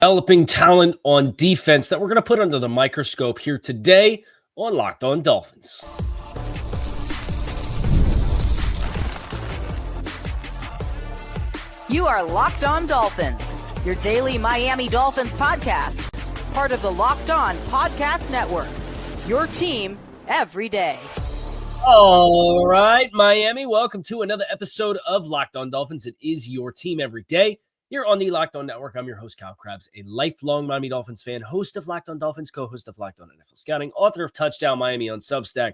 Developing talent on defense that we're going to put under the microscope here today on Locked On Dolphins. You are Locked On Dolphins, your daily Miami Dolphins podcast, part of the Locked On Podcast Network, your team every day. All right, Miami, welcome to another episode of Locked On Dolphins. It is your team every day. Here on the Locked On Network, I'm your host, Kyle Krabs, a lifelong Miami Dolphins fan, host of Locked On Dolphins, co-host of Locked On NFL Scouting, author of Touchdown Miami on Substack,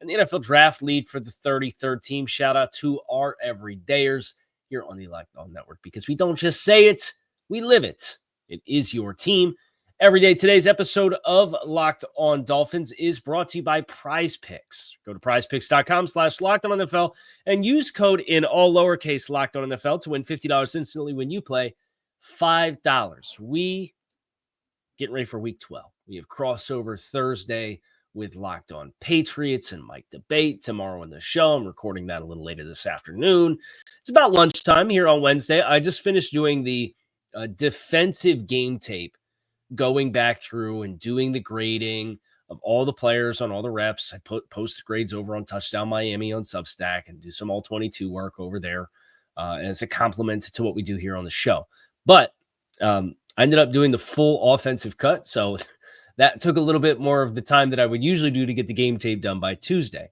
and the NFL Draft lead for the 33rd team. Shout out to our everydayers here on the Locked On Network, because we don't just say it, we live it. It is your team every day. Today's episode of Locked On Dolphins is brought to you by Prize Picks. Go to prizepicks.com/LockedOnNFL and use code in all lowercase LockedOnNFL to win $50 instantly when you play $5. We getting ready for week 12. We have crossover Thursday with Locked On Patriots and Mike Debate tomorrow on the show. I'm recording that a little later this afternoon. It's about lunchtime here on Wednesday. I just finished doing the defensive game tape, going back through and doing the grading of all the players on all the reps. I post the grades over on Touchdown Miami on Substack and do some all-22 work over there as a compliment to what we do here on the show. But I ended up doing the full offensive cut, so that took a little bit more of the time that I would usually do to get the game tape done by Tuesday.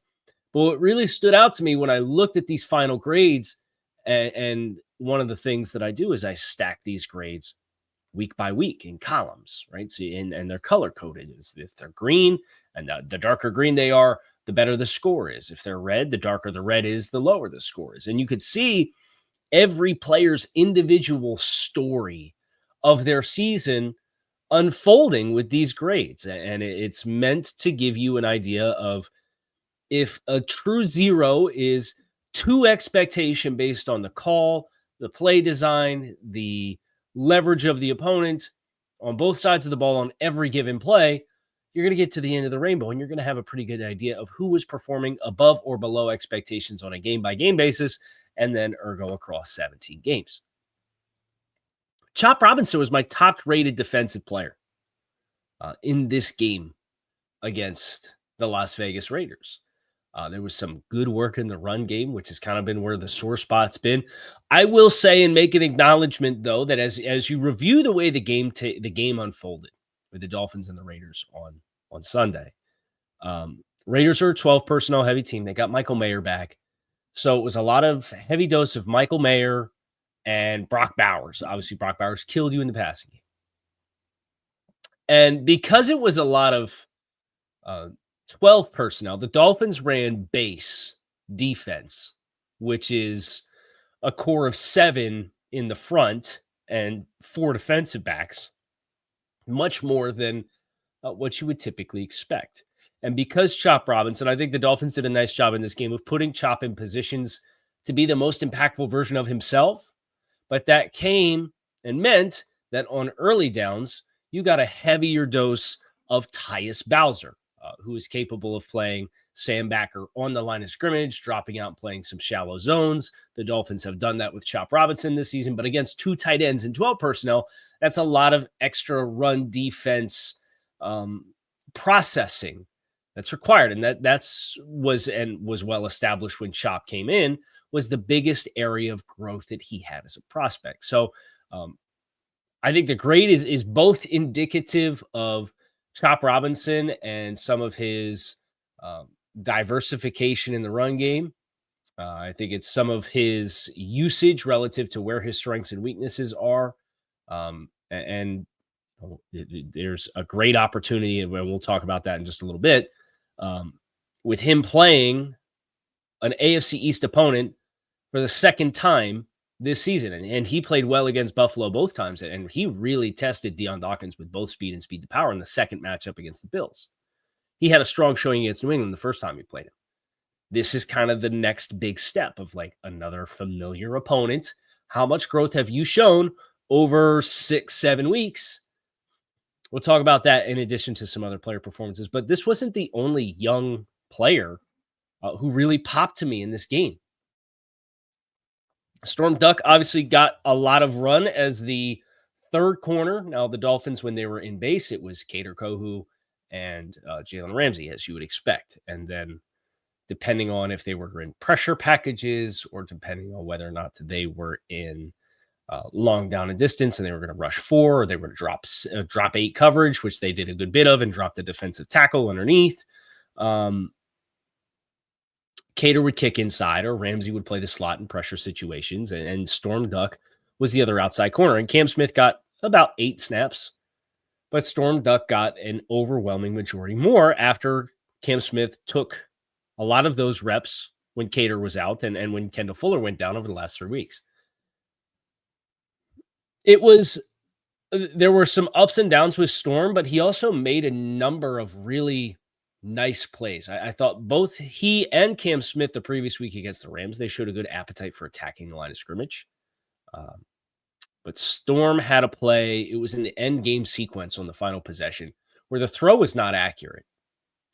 But what really stood out to me when I looked at these final grades, and one of the things that I do is I stack these grades week by week in columns, right? So, and they're color coded. If they're green, and the darker green they are, the better the score is. If they're red, the darker the red is, the lower the score is. And you could see every player's individual story of their season unfolding with these grades. And it's meant to give you an idea of if a true zero is to expectation based on the call, the play design, the leverage of the opponent on both sides of the ball on every given play, you're going to get to the end of the rainbow and you're going to have a pretty good idea of who was performing above or below expectations on a game-by-game basis, and then ergo across 17 games. Chop Robinson was my top-rated defensive player in this game against the Las Vegas Raiders. There was some good work in the run game, which has kind of been where the sore spot's been. I will say and make an acknowledgement, though, that as you review the way the game unfolded with the Dolphins and the Raiders on Sunday, Raiders are a 12 personnel heavy team. They got Michael Mayer back, so it was a lot of heavy dose of Michael Mayer and Brock Bowers. Obviously, Brock Bowers killed you in the passing game, and because it was a lot of 12 personnel, the Dolphins ran base defense, which is a core of 7 in the front and 4 defensive backs, much more than what you would typically expect. And because Chop Robinson, I think the Dolphins did a nice job in this game of putting Chop in positions to be the most impactful version of himself, but that came and meant that on early downs, you got a heavier dose of Tyus Bowser, who is capable of playing Sam Backer on the line of scrimmage, dropping out and playing some shallow zones. The Dolphins have done that with Chop Robinson this season, but against 2 tight ends and 12 personnel, that's a lot of extra run defense processing that's required. And that was well established when Chop came in, was the biggest area of growth that he had as a prospect. So I think the grade is both indicative of Chop Robinson and some of his diversification in the run game. I think it's some of his usage relative to where his strengths and weaknesses are. And there's a great opportunity, and we'll talk about that in just a little bit, with him playing an AFC East opponent for the second time this season. And he played well against Buffalo both times. And he really tested Deion Dawkins with both speed and speed to power in the second matchup against the Bills. He had a strong showing against New England the first time he played him. This is kind of the next big step of like another familiar opponent. How much growth have you shown over 6-7 weeks? We'll talk about that in addition to some other player performances. But this wasn't the only young player who really popped to me in this game. Storm Duck obviously got a lot of run as the third corner. Now, the Dolphins, when they were in base, it was Cater Kohu and Jalen Ramsey, as you would expect. And then depending on if they were in pressure packages or depending on whether or not they were in long down and distance and they were going to rush 4 or they were going to drop 8 coverage, which they did a good bit of, and drop the defensive tackle underneath. Cater would kick inside, or Ramsey would play the slot in pressure situations, and Storm Duck was the other outside corner. And Cam Smith got about 8 snaps, but Storm Duck got an overwhelming majority more after Cam Smith took a lot of those reps when Cater was out and when Kendall Fuller went down over the last 3 weeks. There were some ups and downs with Storm, but he also made a number of really nice plays. I thought both he and Cam Smith the previous week against the Rams, they showed a good appetite for attacking the line of scrimmage. But Storm had a play. It was in the end game sequence on the final possession where the throw was not accurate.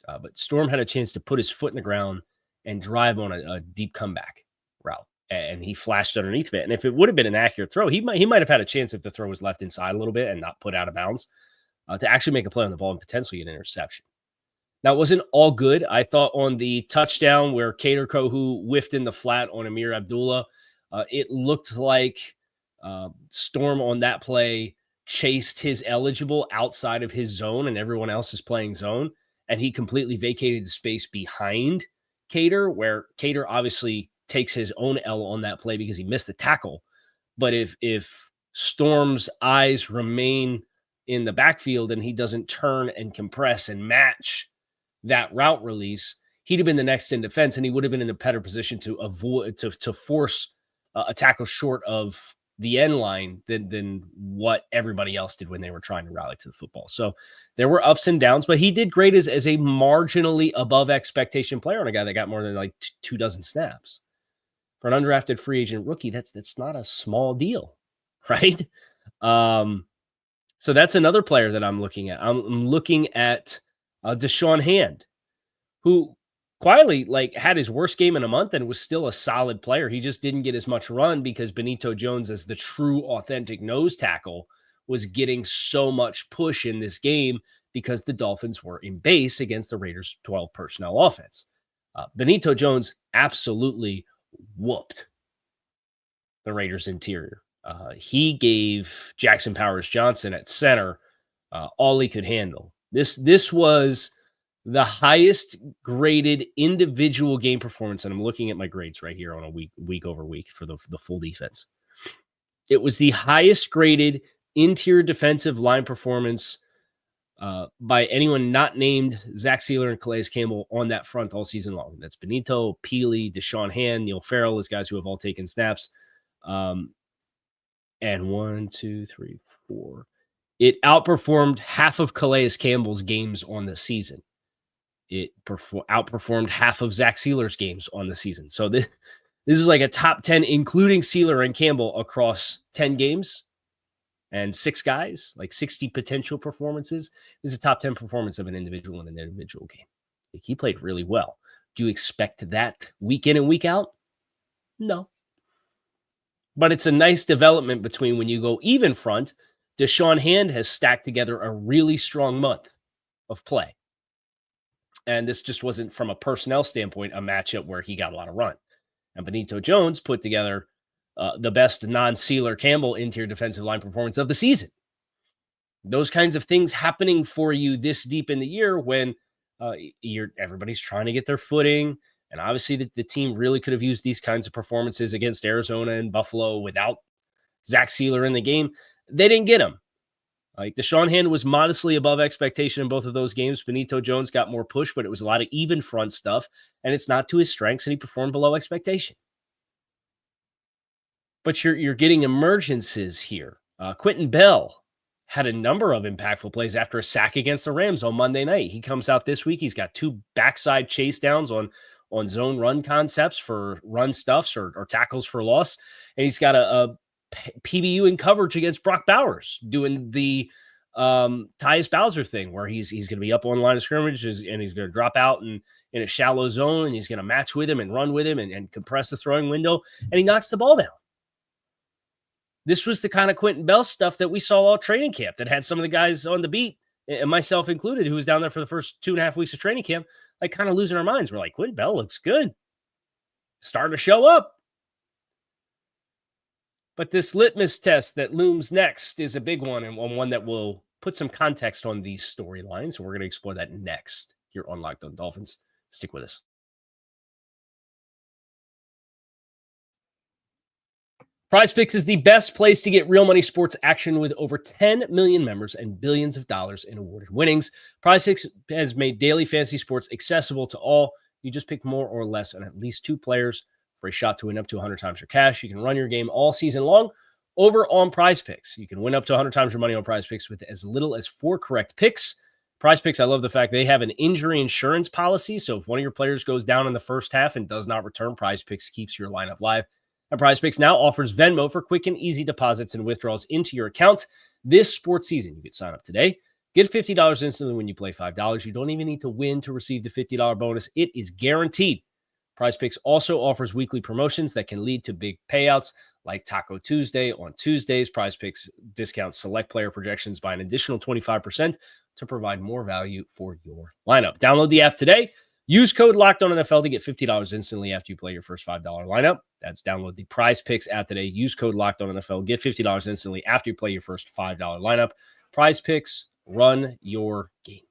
But Storm had a chance to put his foot in the ground and drive on a deep comeback route. And he flashed underneath of it. And if it would have been an accurate throw, he might have had a chance if the throw was left inside a little bit and not put out of bounds to actually make a play on the ball and potentially an interception. Now, it wasn't all good. I thought on the touchdown where Cater Kohu whiffed in the flat on Amir Abdullah, it looked like Storm on that play chased his eligible outside of his zone and everyone else is playing zone. And he completely vacated the space behind Cater, where Cater obviously takes his own L on that play because he missed the tackle. But if Storm's eyes remain in the backfield and he doesn't turn and compress and match that route release, he'd have been the next in defense and he would have been in a better position to avoid, to force a tackle short of the end line than what everybody else did when they were trying to rally to the football. So there were ups and downs, but he did great as a marginally above expectation player and a guy that got more than like 2 dozen snaps. For an undrafted free agent rookie, that's not a small deal, right? So that's another player that I'm looking at. I'm looking at Deshaun Hand, who quietly had his worst game in a month and was still a solid player. He just didn't get as much run because Benito Jones, as the true authentic nose tackle, was getting so much push in this game because the Dolphins were in base against the Raiders' 12 personnel offense. Benito Jones absolutely whooped the Raiders interior. He gave Jackson Powers Johnson at center all he could handle. This was the highest graded individual game performance, and I'm looking at my grades right here on a week over week for the full defense. It was the highest graded interior defensive line performance by anyone not named Zach Sealer and Calais Campbell on that front all season long. That's Benito, Peely, Deshaun Hand, Neil Farrell as guys who have all taken snaps. And 1, 2, 3, 4. It outperformed half of Calais Campbell's games on the season. It outperformed half of Zach Sealer's games on the season. So this is like a top 10, including Sealer and Campbell, across 10 games and 6 guys, like 60 potential performances. This is a top 10 performance of an individual in an individual game. He played really well. Do you expect that week in and week out? No. But it's a nice development between when you go even front. Deshaun Hand has stacked together a really strong month of play. And this just wasn't, from a personnel standpoint, a matchup where he got a lot of run. And Benito Jones put together the best non-Sealer Campbell interior defensive line performance of the season. Those kinds of things happening for you this deep in the year when everybody's trying to get their footing. And obviously the team really could have used these kinds of performances against Arizona and Buffalo without Zach Sealer in the game. They didn't get him. Like, Deshaun Hand was modestly above expectation in both of those games. Benito Jones got more push, but it was a lot of even front stuff, and it's not to his strengths, and he performed below expectation. But you're getting emergencies here. Quinton Bell had a number of impactful plays after a sack against the Rams on Monday night. He comes out this week. He's got 2 backside chase downs on zone run concepts for run stuffs or tackles for loss, and he's got a PBU in coverage against Brock Bowers, doing the Tyus Bowser thing where he's going to be up on the line of scrimmage and he's going to drop out in a shallow zone and he's going to match with him and run with him and compress the throwing window, and he knocks the ball down. This was the kind of Quinton Bell stuff that we saw all training camp that had some of the guys on the beat, and myself included, who was down there for the first 2.5 weeks of training camp, like kind of losing our minds. We're like, Quinton Bell looks good. Starting to show up. But this litmus test that looms next is a big one, and one that will put some context on these storylines. We're going to explore that next here on Locked On Dolphins. Stick with us. PrizePicks is the best place to get real money sports action with over 10 million members and billions of dollars in awarded winnings. PrizePicks has made daily fantasy sports accessible to all. You just pick more or less on at least 2 players for a shot to win up to 100 times your cash. You can run your game all season long over on PrizePicks. You can win up to 100 times your money on PrizePicks with as little as 4 correct picks. PrizePicks, I love the fact they have an injury insurance policy. So if one of your players goes down in the first half and does not return, PrizePicks keeps your lineup live. And PrizePicks now offers Venmo for quick and easy deposits and withdrawals into your account this sports season. You can sign up today. Get $50 instantly when you play $5. You don't even need to win to receive the $50 bonus. It is guaranteed. PrizePicks also offers weekly promotions that can lead to big payouts like Taco Tuesday. On Tuesdays, PrizePicks discounts select player projections by an additional 25% to provide more value for your lineup. Download the app today. Use code LOCKEDONNFL to get $50 instantly after you play your first $5 lineup. That's download the PrizePicks app today. Use code LOCKEDONNFL. Get $50 instantly after you play your first $5 lineup. PrizePicks, run your game.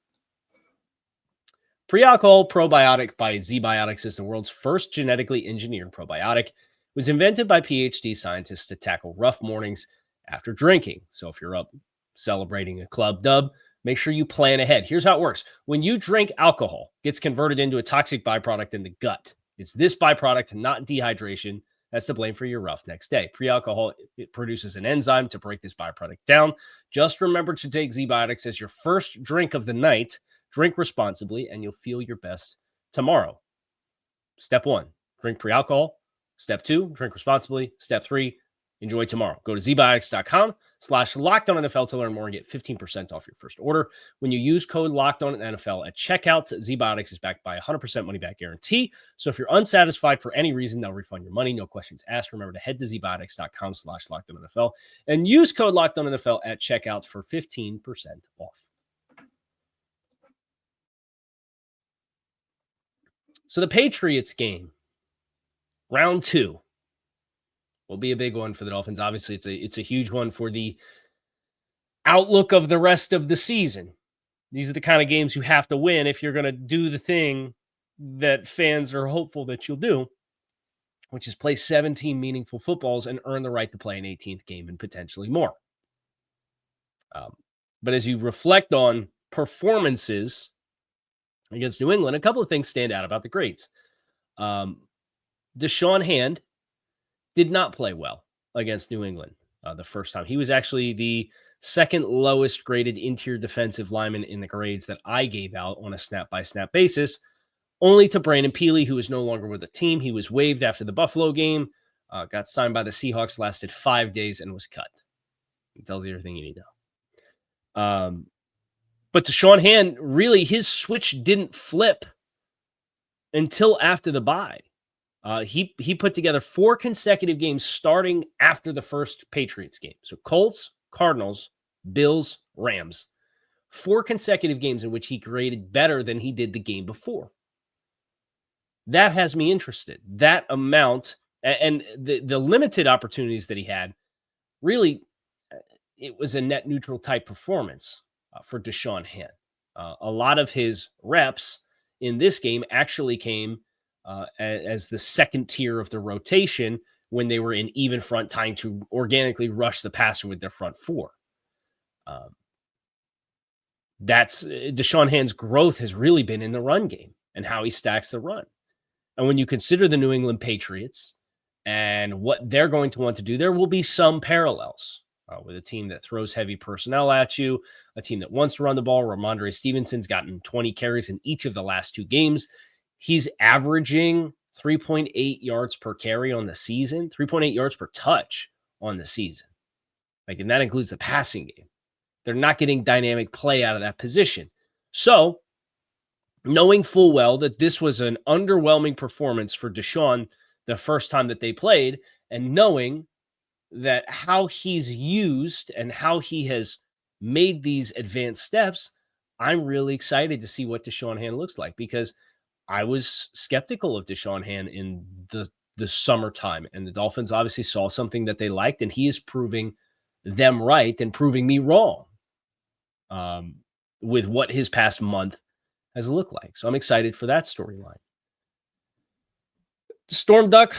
Pre-alcohol probiotic by ZBiotics is the world's first genetically engineered probiotic. It was invented by PhD scientists to tackle rough mornings after drinking. So if you're up celebrating a club dub, make sure you plan ahead. Here's how it works. When you drink alcohol, it gets converted into a toxic byproduct in the gut. It's this byproduct, not dehydration, that's to blame for your rough next day. Pre-alcohol, it produces an enzyme to break this byproduct down. Just remember to take ZBiotics as your first drink of the night. Drink responsibly, and you'll feel your best tomorrow. Step 1, drink pre-alcohol. Step 2, drink responsibly. Step 3, enjoy tomorrow. Go to zbiotics.com/LockedOnNFL to learn more and get 15% off your first order. When you use code LockedOnNFL at checkout, ZBiotics is backed by a 100% money-back guarantee. So if you're unsatisfied for any reason, they'll refund your money. No questions asked. Remember to head to zbiotics.com/LockedOnNFL and use code LockedOnNFL at checkout for 15% off. So the Patriots game, round 2, will be a big one for the Dolphins. Obviously, it's a huge one for the outlook of the rest of the season. These are the kind of games you have to win if you're going to do the thing that fans are hopeful that you'll do, which is play 17 meaningful footballs and earn the right to play an 18th game and potentially more. But as you reflect on performances against New England, a couple of things stand out about the grades. Deshaun Hand did not play well against New England the first time. He was actually the second lowest graded interior defensive lineman in the grades that I gave out on a snap-by-snap basis, only to Brandon Peely, who is no longer with the team. He was waived after the Buffalo game, got signed by the Seahawks, lasted 5 days, and was cut. It tells you everything you need to know. But Deshaun Hand, really, his switch didn't flip until after the bye. He put together 4 consecutive games starting after the first Patriots game. So Colts, Cardinals, Bills, Rams. 4 consecutive games in which he graded better than he did the game before. That has me interested. That amount and the limited opportunities that he had, really, it was a net neutral type performance for Deshaun Hand. A lot of his reps in this game actually came as the second tier of the rotation when they were in even front, trying to organically rush the passer with their front 4. That's Deshaun Hand's growth has really been in the run game and how he stacks the run. And when you consider the New England Patriots and what they're going to want to do, there will be some parallels with a team that throws heavy personnel at you, a team that wants to run the ball. Ramondre Stevenson's gotten 20 carries in each of the last 2 games. He's averaging 3.8 yards per carry on the season, 3.8 yards per touch on the season. And that includes the passing game. They're not getting dynamic play out of that position. So, knowing full well that this was an underwhelming performance for Deshaun the first time that they played, and knowing that how he's used and how he has made these advanced steps, I'm really excited to see what Deshaun Hand looks like because I was skeptical of Deshaun Hand in the summertime, and the Dolphins obviously saw something that they liked, and he is proving them right and proving me wrong um, with what his past month has looked like. So I'm excited for that storyline. Storm Duck,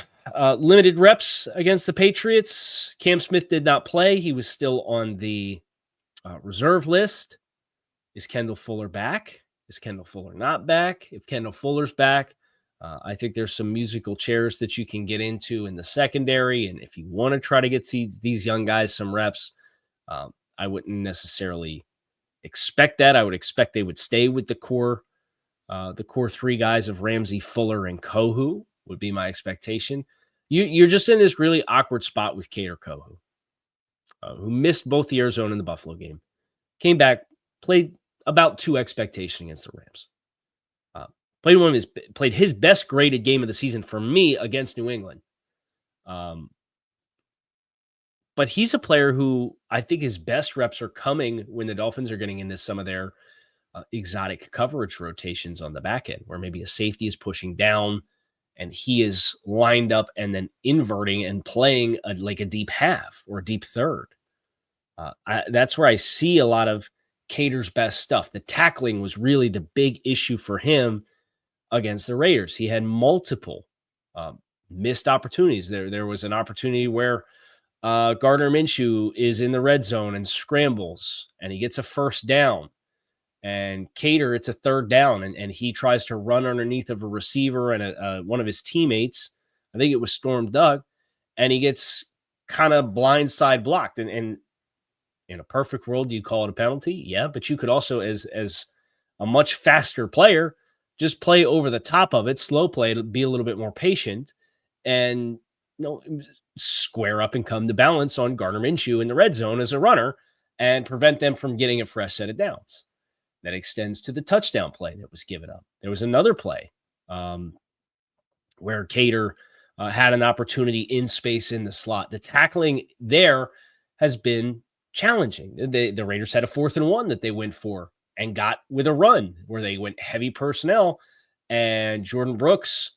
limited reps against the Patriots. Cam Smith did not play. He was still on the reserve list. Is Kendall Fuller back? Is Kendall Fuller not back? If Kendall Fuller's back, I think there's some musical chairs that you can get into in the secondary. And if you want to try to get these young guys some reps, I wouldn't necessarily expect that. I would expect they would stay with the core three guys of Ramsey, Fuller, and Kohu would be my expectation. You're just in this really awkward spot with Cater Kohu, who missed both the Arizona and the Buffalo game, came back, played about to expectation against the Rams. Played his best graded game of the season for me against New England. But he's a player who I think his best reps are coming when the Dolphins are getting into some of their exotic coverage rotations on the back end, where maybe a safety is pushing down and he is lined up and then inverting and playing like a deep half or a deep third. That's where I see a lot of Cater's best stuff. The tackling was really the big issue for him against the Raiders. He had multiple missed opportunities. There was an opportunity where Gardner Minshew is in the red zone and scrambles, and he gets a first down. And Cater, it's a third down, and he tries to run underneath of a receiver and one of his teammates. I think it was Storm Duck, and he gets kind of blindside blocked. And in a perfect world, you'd call it a penalty. Yeah, but you could also, as a much faster player, just play over the top of it, slow play, to be a little bit more patient, and square up and come to balance on Gardner Minshew in the red zone as a runner and prevent them from getting a fresh set of downs. That extends to the touchdown play that was given up. There was another play where Cater had an opportunity in space in the slot. The tackling there has been challenging. The Raiders had a 4th and 1 that they went for and got with a run where they went heavy personnel, and Jordan Brooks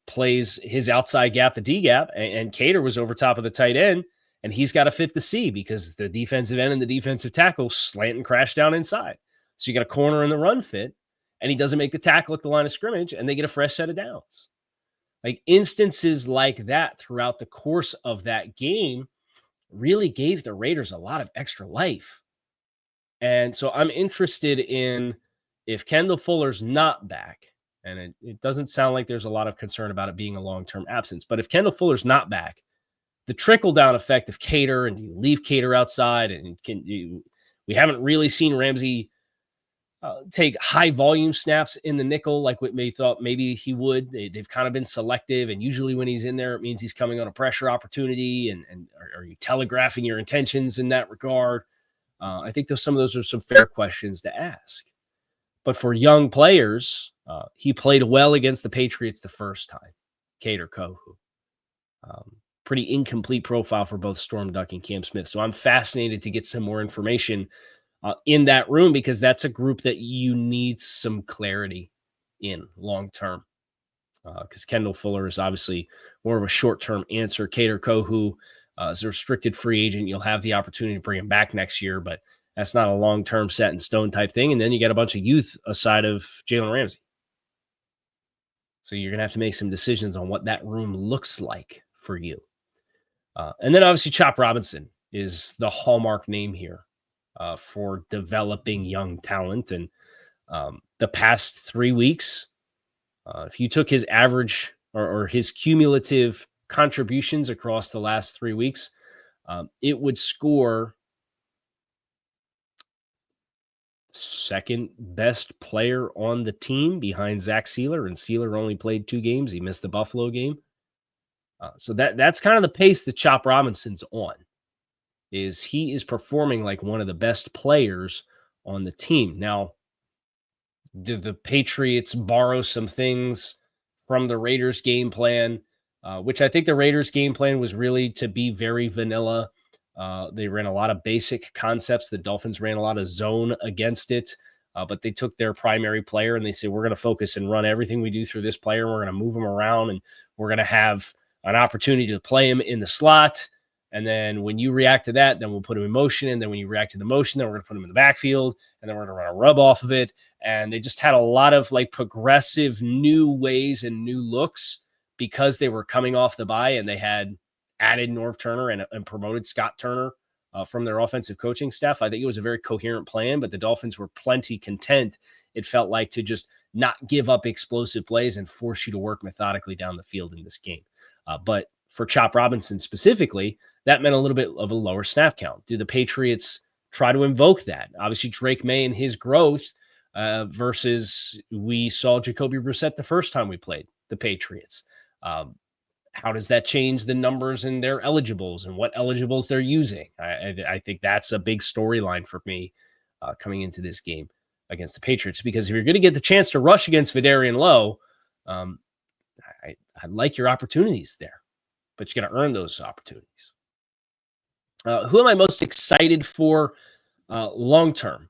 plays his outside gap, the D gap, and Cater was over top of the tight end, and he's got to fit the C because the defensive end and the defensive tackle slant and crash down inside. So you got a corner in the run fit, and he doesn't make the tackle at the line of scrimmage, and they get a fresh set of downs. Like instances like that throughout the course of that game really gave the Raiders a lot of extra life. And so I'm interested in, if Kendall Fuller's not back, and it doesn't sound like there's a lot of concern about it being a long-term absence, but if Kendall Fuller's not back, the trickle-down effect of Cater, and you leave Cater outside, and we haven't really seen Ramsey take high volume snaps in the nickel like what they thought maybe he would. They've kind of been selective, and usually when he's in there, it means he's coming on a pressure opportunity. And are you telegraphing your intentions in that regard? I think some of those are some fair questions to ask. But for young players, he played well against the Patriots the first time. Cater Kohu. Pretty incomplete profile for both Storm Duck and Cam Smith. So I'm fascinated to get some more information in that room, because that's a group that you need some clarity in long term. Because Kendall Fuller is obviously more of a short-term answer. Cater Kohu is a restricted free agent. You'll have the opportunity to bring him back next year, but that's not a long-term set in stone type thing. And then you got a bunch of youth aside of Jalen Ramsey. So you're going to have to make some decisions on what that room looks like for you. And then obviously Chop Robinson is the hallmark name here for developing young talent. And the past 3 weeks, if you took his average or his cumulative contributions across the last 3 weeks, it would score second best player on the team behind Zach Sealer, and Sealer only played 2 games. He missed the Buffalo game. So that's kind of the pace that Chop Robinson's on. Is he is performing like one of the best players on the team. Now, did the Patriots borrow some things from the Raiders game plan which I think the Raiders' game plan was really to be very vanilla. They ran a lot of basic concepts. The Dolphins ran a lot of zone against it, but they took their primary player and they said, we're going to focus and run everything we do through this player. We're going to move him around and we're going to have an opportunity to play him in the slot. And then when you react to that, then we'll put him in motion. And then when you react to the motion, then we're going to put him in the backfield. And then we're going to run a rub off of it. And they just had a lot of like progressive new ways and new looks because they were coming off the bye and they had added Norv Turner and promoted Scott Turner from their offensive coaching staff. I think it was a very coherent plan, but the Dolphins were plenty content, it felt like, to just not give up explosive plays and force you to work methodically down the field in this game. But for Chop Robinson specifically, that meant a little bit of a lower snap count. Do the Patriots try to invoke that? Obviously, Drake May and his growth versus we saw Jacoby Brissett the first time we played the Patriots. How does that change the numbers and their eligibles and what eligibles they're using? I think that's a big storyline for me coming into this game against the Patriots, because if you're going to get the chance to rush against Vidarian Lowe, I like your opportunities there, but you got to earn those opportunities. Who am I most excited for long-term?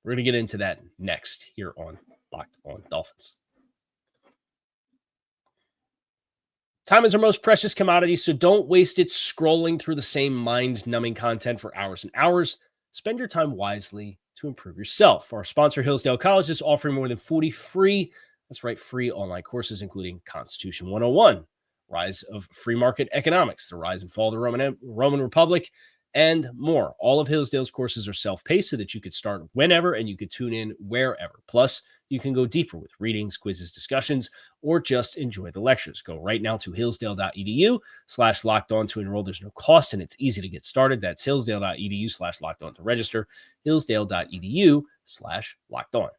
We're going to get into that next here on Locked On Dolphins. Time is our most precious commodity, so don't waste it scrolling through the same mind-numbing content for hours and hours. Spend your time wisely to improve yourself. Our sponsor, Hillsdale College, is offering more than 40 free, that's right, free online courses, including Constitution 101, Rise of Free Market Economics, the Rise and Fall of the Roman Republic, and more. All of Hillsdale's courses are self-paced so that you could start whenever and you could tune in wherever. Plus, you can go deeper with readings, quizzes, discussions, or just enjoy the lectures. Go right now to hillsdale.edu/lockedon to enroll. There's no cost and it's easy to get started. That's hillsdale.edu/lockedon to register. Hillsdale.edu/lockedon.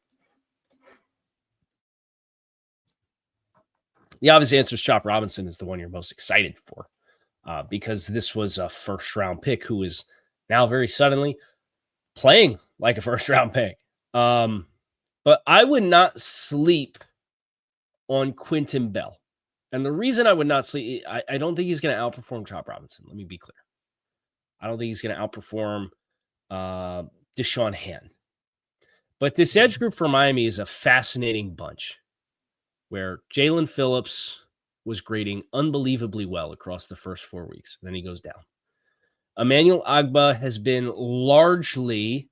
The obvious answer is Chop Robinson is the one you're most excited for because this was a first-round pick who is now very suddenly playing like a first-round pick. But I would not sleep on Quinton Bell. And the reason I would not sleep, I don't think he's going to outperform Chop Robinson. Let me be clear. I don't think he's going to outperform Deshaun Hand. But this edge group for Miami is a fascinating bunch where Jalen Phillips was grading unbelievably well across the first 4 weeks. Then he goes down. Emmanuel Agba has been largely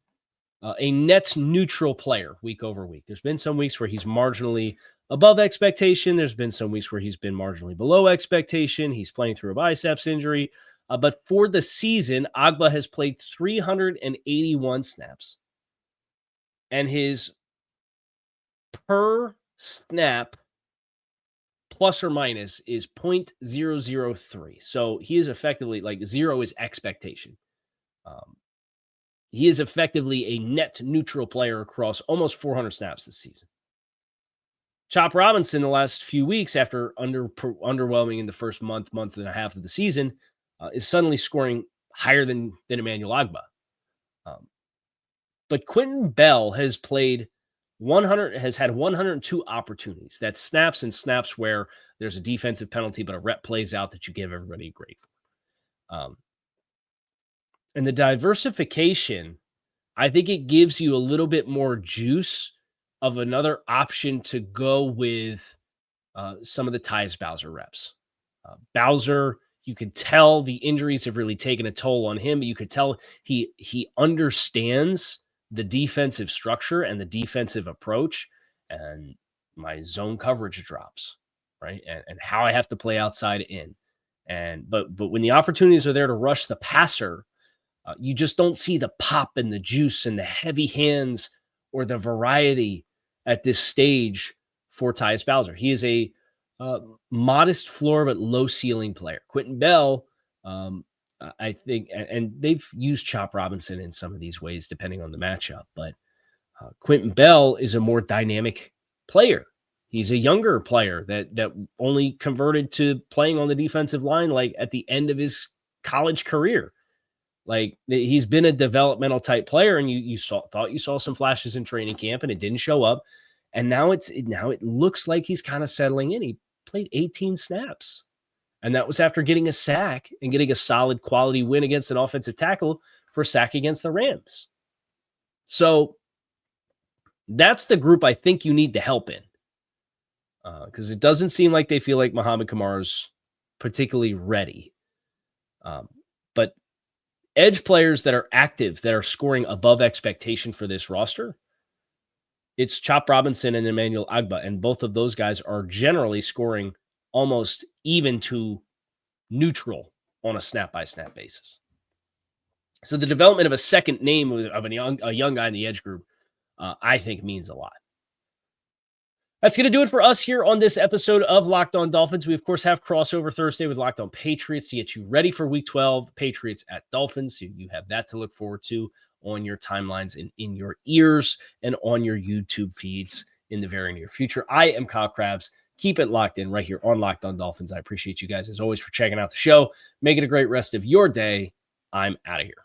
a net neutral player week over week. There's been some weeks where he's marginally above expectation. There's been some weeks where he's been marginally below expectation. He's playing through a biceps injury. But for the season, Agba has played 381 snaps. And his per snap plus or minus is 0.003. So he is effectively, like, zero is expectation. He is effectively a net neutral player across almost 400 snaps this season. Chop Robinson, the last few weeks after underwhelming in the first month and a half of the season, is suddenly scoring higher than Emmanuel Agba. But Quinton Bell has played has had 102 opportunities. That's snaps where there's a defensive penalty, but a rep plays out that you give everybody a grade for. And the diversification, I think it gives you a little bit more juice of another option to go with some of the Tyus Bowser reps. Bowser, you could tell the injuries have really taken a toll on him. You could tell he understands the defensive structure and the defensive approach, and my zone coverage drops, right? And how I have to play outside in. But when the opportunities are there to rush the passer, you just don't see the pop and the juice and the heavy hands or the variety at this stage for Tyus Bowser. He is a modest floor but low ceiling player. Quinton Bell, I think, and they've used Chop Robinson in some of these ways depending on the matchup, but Quinton Bell is a more dynamic player. He's a younger player that only converted to playing on the defensive line like at the end of his college career. Like, he's been a developmental type player, and you thought you saw some flashes in training camp, and it didn't show up. And now it looks like he's kind of settling in. He played 18 snaps And that was after getting a sack and getting a solid quality win against an offensive tackle for a sack against the Rams. So that's the group I think you need to help in. Because it doesn't seem like they feel like Muhammad Kamar's particularly ready. But edge players that are active, that are scoring above expectation for this roster, it's Chop Robinson and Emmanuel Agba. And both of those guys are generally scoring almost even to neutral on a snap-by-snap basis. So the development of a second name of a young guy in the edge group, I think means a lot. That's going to do it for us here on this episode of Locked On Dolphins. We, of course, have crossover Thursday with Locked On Patriots to get you ready for Week 12, Patriots at Dolphins. So you have that to look forward to on your timelines and in your ears and on your YouTube feeds in the very near future. I am Kyle Krabs. Keep it locked in right here on Locked On Dolphins. I appreciate you guys, as always, for checking out the show. Make it a great rest of your day. I'm out of here.